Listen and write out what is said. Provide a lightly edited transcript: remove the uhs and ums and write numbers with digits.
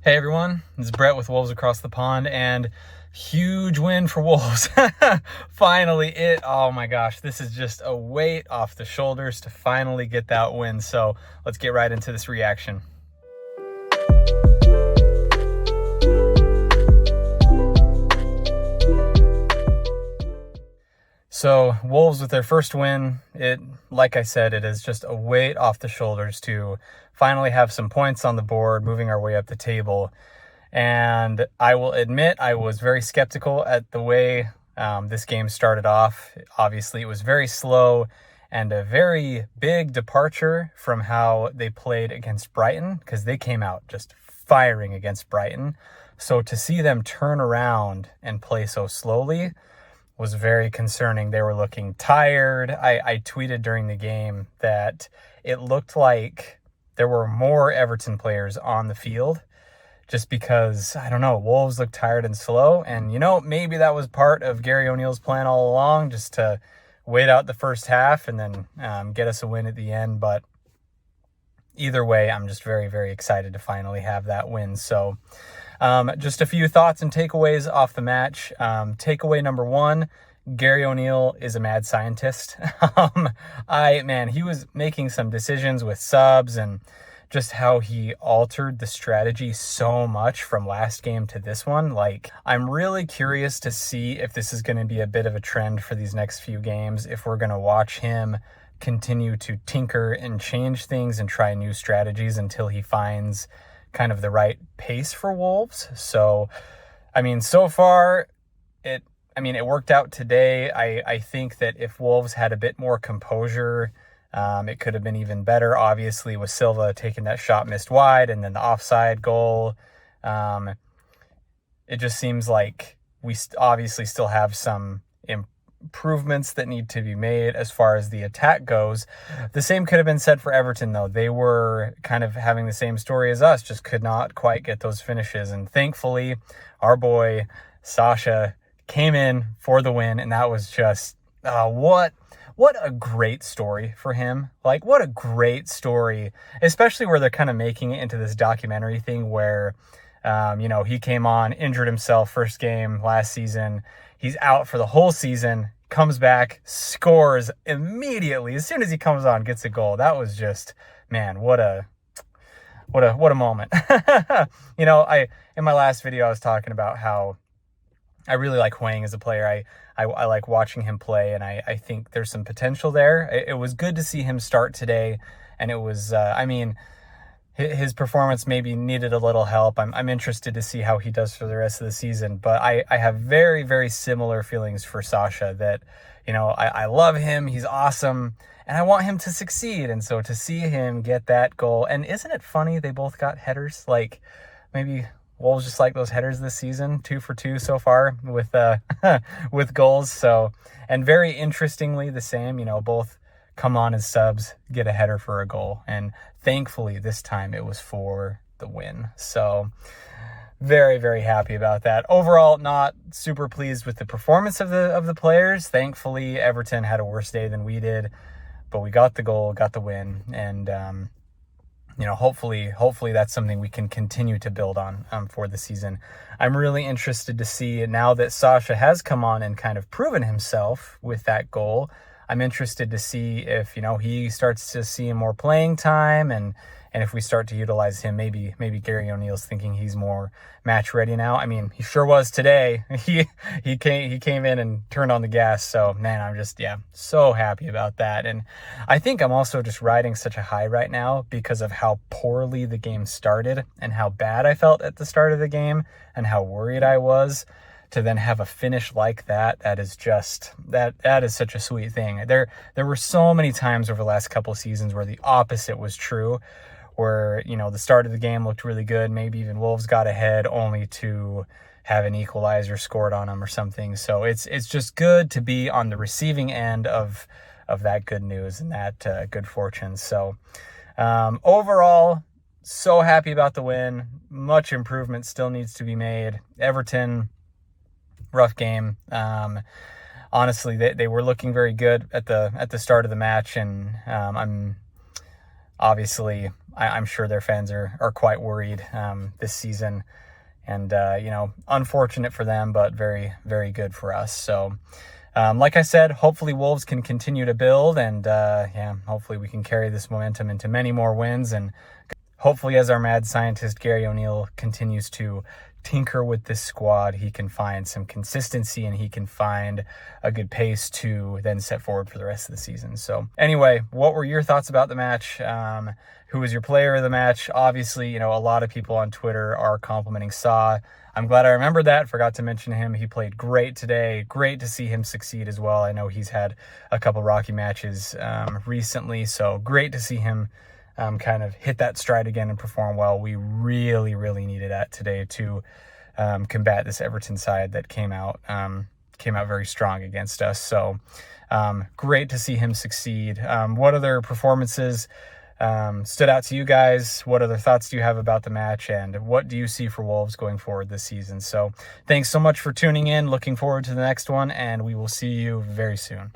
Hey everyone, this is Brett with Wolves Across the Pond, and huge win for Wolves. Finally, oh my gosh, this is just a weight off the shoulders to finally get that win. So let's get right into this reaction. So Wolves with their first win, like I said, it is just a weight off the shoulders to finally have some points on the board, moving our way up the table. And I will admit I was very skeptical at the way this game started off. Obviously, it was very slow and a very big departure from how they played against Brighton, because they came out just firing against Brighton. So to see them turn around and play so slowly was very concerning. They were looking tired. I tweeted during the game that it looked like there were more Everton players on the field just because, I don't know, Wolves looked tired and slow. And, maybe that was part of Gary O'Neill's plan all along, just to wait out the first half and then get us a win at the end. But either way, I'm just very, very excited to finally have that win. So just a few thoughts and takeaways off the match. Takeaway number one, Gary O'Neill is a mad scientist. He was making some decisions with subs and just how he altered the strategy so much from last game to this one. I'm really curious to see if this is going to be a bit of a trend for these next few games, if we're going to watch him continue to tinker and change things and try new strategies until he finds kind of the right pace for Wolves. So, so far, it worked out today. I think that if Wolves had a bit more composure, it could have been even better. Obviously, with Silva taking that shot missed wide and then the offside goal, it just seems like we obviously still have some improvements that need to be made as far as the attack goes. The same could have been said for Everton, though. They were kind of having the same story as us, just could not quite get those finishes. And thankfully, our boy Sasa came in for the win, and that was just what a great story for him. What a great story, especially where they're kind of making it into this documentary thing where he came on, injured himself first game last season. He's out for the whole season, comes back, scores immediately. As soon as he comes on, gets a goal. That was just, man, what a moment. In my last video, I was talking about how I really like Hwang as a player. I like watching him play, and I think there's some potential there. It was good to see him start today, and it was, his performance maybe needed a little help. I'm interested to see how he does for the rest of the season. But I have very, very similar feelings for Sasa, that, I love him. He's awesome. And I want him to succeed. And so to see him get that goal, and isn't it funny they both got headers? Maybe Wolves just like those headers this season, 2 for 2 so far with with goals. So, and very interestingly, the same, both come on as subs, get a header for a goal. And thankfully this time it was for the win. So very, very happy about that. Overall, not super pleased with the performance of the players. Thankfully, Everton had a worse day than we did, but we got the goal, got the win. And, hopefully that's something we can continue to build on for the season. I'm really interested to see, now that Sasa has come on and kind of proven himself with that goal, I'm interested to see if, he starts to see more playing time, and if we start to utilize him. Maybe Gary O'Neill's thinking he's more match ready now. He sure was today. He came in and turned on the gas. So, man, I'm just, so happy about that. And I think I'm also just riding such a high right now because of how poorly the game started and how bad I felt at the start of the game and how worried I was. To then have a finish like that is just, that is such a sweet thing. There were so many times over the last couple of seasons where the opposite was true, where, the start of the game looked really good. Maybe even Wolves got ahead only to have an equalizer scored on them or something. So it's just good to be on the receiving end of that good news and that good fortune. So overall, so happy about the win. Much improvement still needs to be made. Everton, rough game. Honestly, they were looking very good at the start of the match, and I'm sure their fans are quite worried this season. And, unfortunate for them, but very, very good for us. So, like I said, hopefully Wolves can continue to build, and hopefully we can carry this momentum into many more wins. And hopefully, as our mad scientist Gary O'Neill continues to tinker with this squad, he can find some consistency and he can find a good pace to then set forward for the rest of the season. So anyway, what were your thoughts about the match? Who was your player of the match? Obviously, a lot of people on Twitter are complimenting Sasa. I'm glad I remembered that. Forgot to mention him. He played great today. Great to see him succeed as well. I know he's had a couple rocky matches recently, so great to see him kind of hit that stride again and perform well. We really, really needed that today to combat this Everton side that came out very strong against us. So great to see him succeed. What other performances stood out to you guys? What other thoughts do you have about the match, and what do you see for Wolves going forward this season? So thanks so much for tuning in. Looking forward to the next one, and we will see you very soon.